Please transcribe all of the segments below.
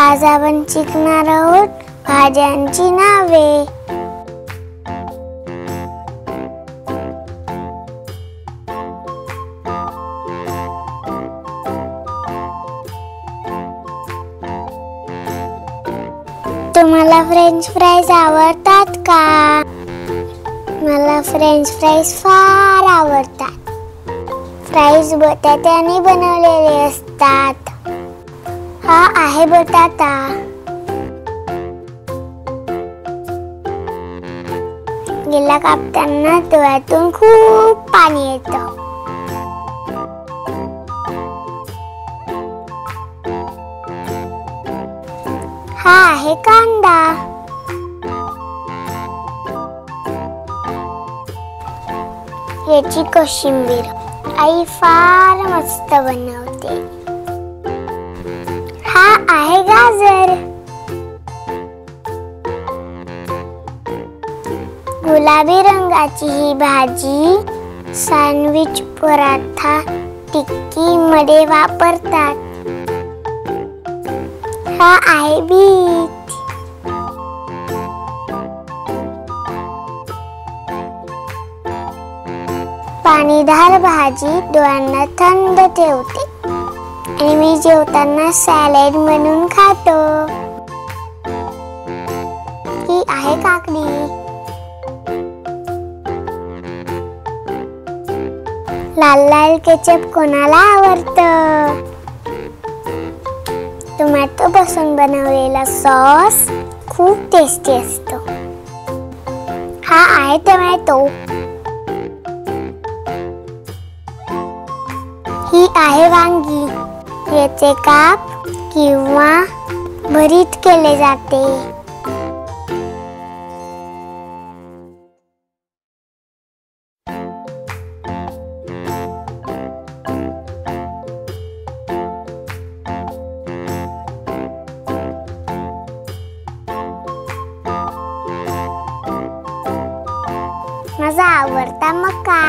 आज आपण शिकणार आहोत भाज्यांची नावे। तुम्हाला फ्रेंच फ्राईज आवडतात का? मला फ्रेंच फ्राईज फार आवडतात। फ्राईज बटाट्याने बनवलेले असतात। हा आहे बटाटा। गेला कापताना डोळ्यातून खूप पाणी येतं। हा आहे कांदा। याची कोशिंबीर आई फार मस्त बनवते। हा आहे गाजर। गुलाबी रंगाची ही भाजी सँडविच, पराठा, टिक्की मध्ये वापरतात। हा आहे बीट। पाणीदार भाजी डोळ्यांना थंड ठेवते आणि मी जेवताना सॅलड म्हणून खातो। ही आहे काकडी। लाल लाल केचप कोणाला आवडतं? टोमॅटो पासून बनवलेला सॉस खूप टेस्टी असतो। हा आहे टोमॅटो। ही आहे वांगी। याचे काप किंवा भरीत केले जाते। माझा आवडता मका।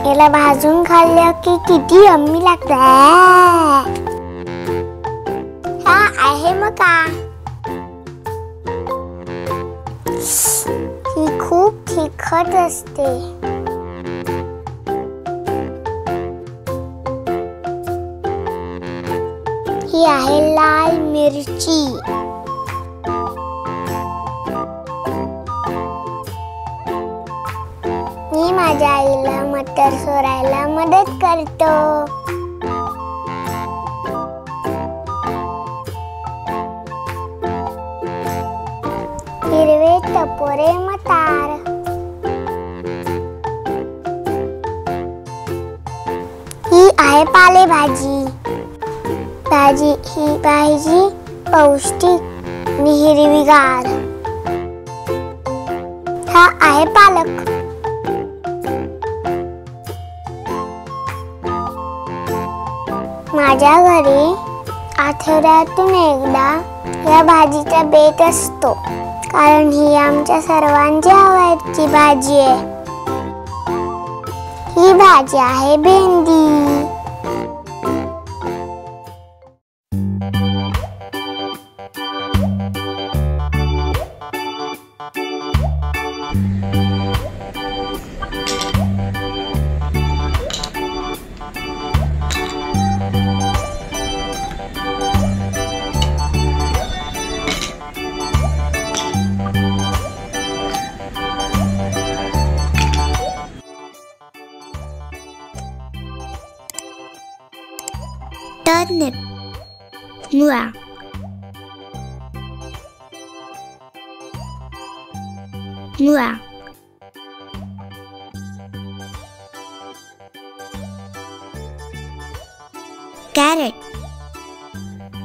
याला भाजून खाल्लं की किती यम्मी लागतं। हा आहे मका। ही खूप तिखट असते। ही आहे लाल मिरची। मी माझ्या आईला मटर सोलायला मदत करतो। हिरवे टपोरे मटार। ही आहे पालेभाजी। ही भाजी पौष्टिक आणि हिरवीगार। हा आहे पालक। माझ्या घरी आठवड्यातून एकदा या भाजीचा बेत असतो, कारण ही आमच्या सर्वांची आवडती भाजी आहे। ही भाजी आहे भेंडी। टर्निप, मुळा। मुळा, कॅरेट,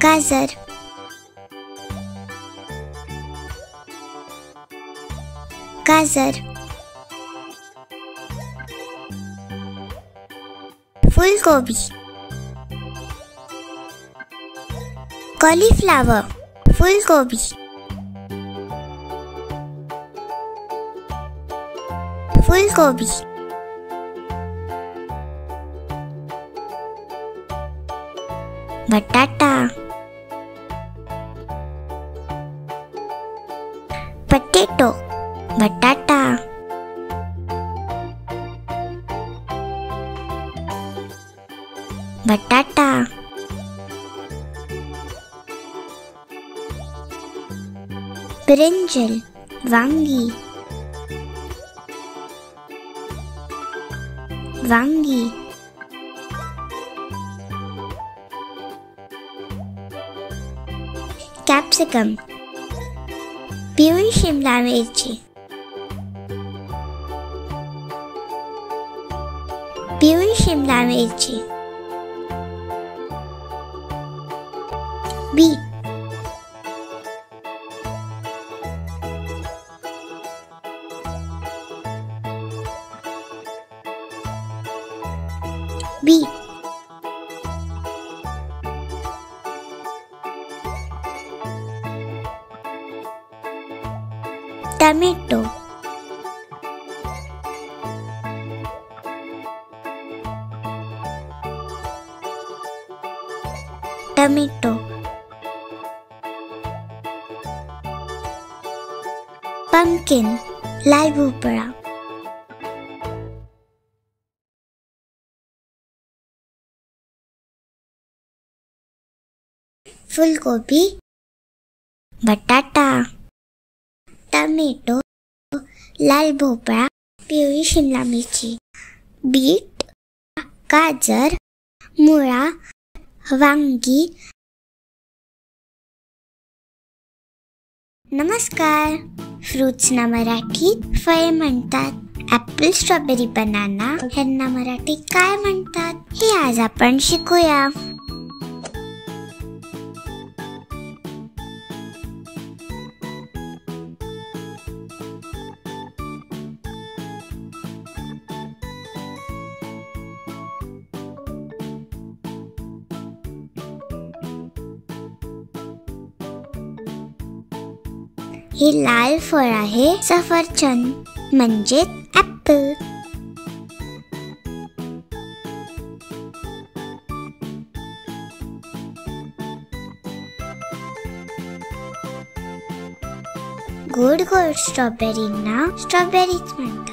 गाजर, गाजर, फूलगोभी, कॉलीफ्लावर, फूलगोभी, फूलगोभी, बटाटा, पोटॅटो बटाटा, बटाटा, ब्रिंजल वांगी, वांगी, कैप्सिकम, पिवळी शिमला मिरची, पिवळी शिमला मिरची, beet, beet, tomato, tomato, pumpkin लाल भोपळा, फूलगोभी, बटाटा, टमेटो, लाल भोपळा, पिवळी शिमला मिरची, बीट, गाजर, मुळा, वांगी. नमस्कार. फ्रूट्सना मराठीत फळे म्हणतात. ॲपल, स्ट्रॉबेरी, बनाना ह्यांना मराठीत काय म्हणतात हे आज आपण शिकूया. हे लाल फळ आहे सफरचंद म्हणजे ॲपल. गोड गोड स्ट्रॉबेरींना स्ट्रॉबेरीज म्हणतात.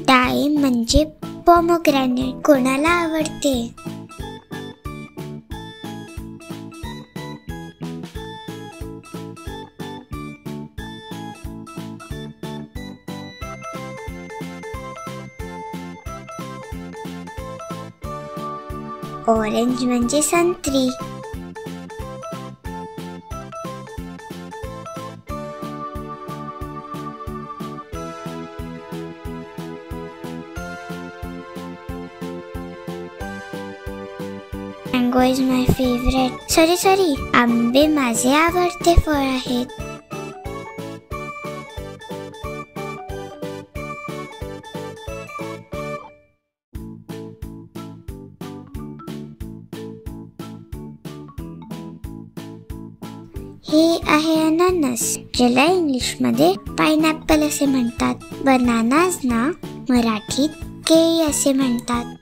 डाळिंब म्हणजे पोमोग्रॅनेट कोणाला आवडते. ऑरेंज म्हणजे संत्री. Mango is my favourite. Sorry आंबे माझे आवडते फळ आहेत. हे आहे अननस, ज्याला इंग्लिशमध्ये पाइनएप्पल असे म्हणतात. बनानाजना मराठीत केळी असे म्हणतात.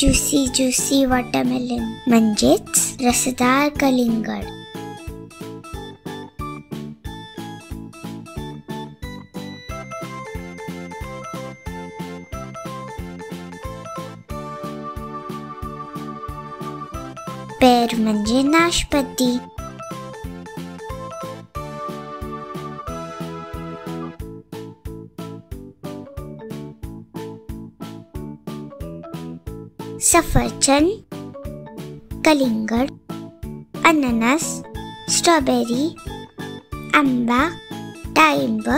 ज्युसी ज्युसी वॉटरमेलन म्हणजेच रसदार कलिंगड. पेर म्हणजे नाशपती. सफरचंद, कलिंगड, अननस, स्ट्रॉबेरी, आंबा, डाळिंब,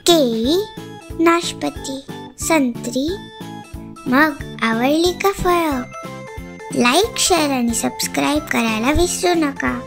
केळी, नाशपती, संत्री. मग आवडली का फळं? लाईक, शेअर आणि सबस्क्राईब करायला विसरू नका.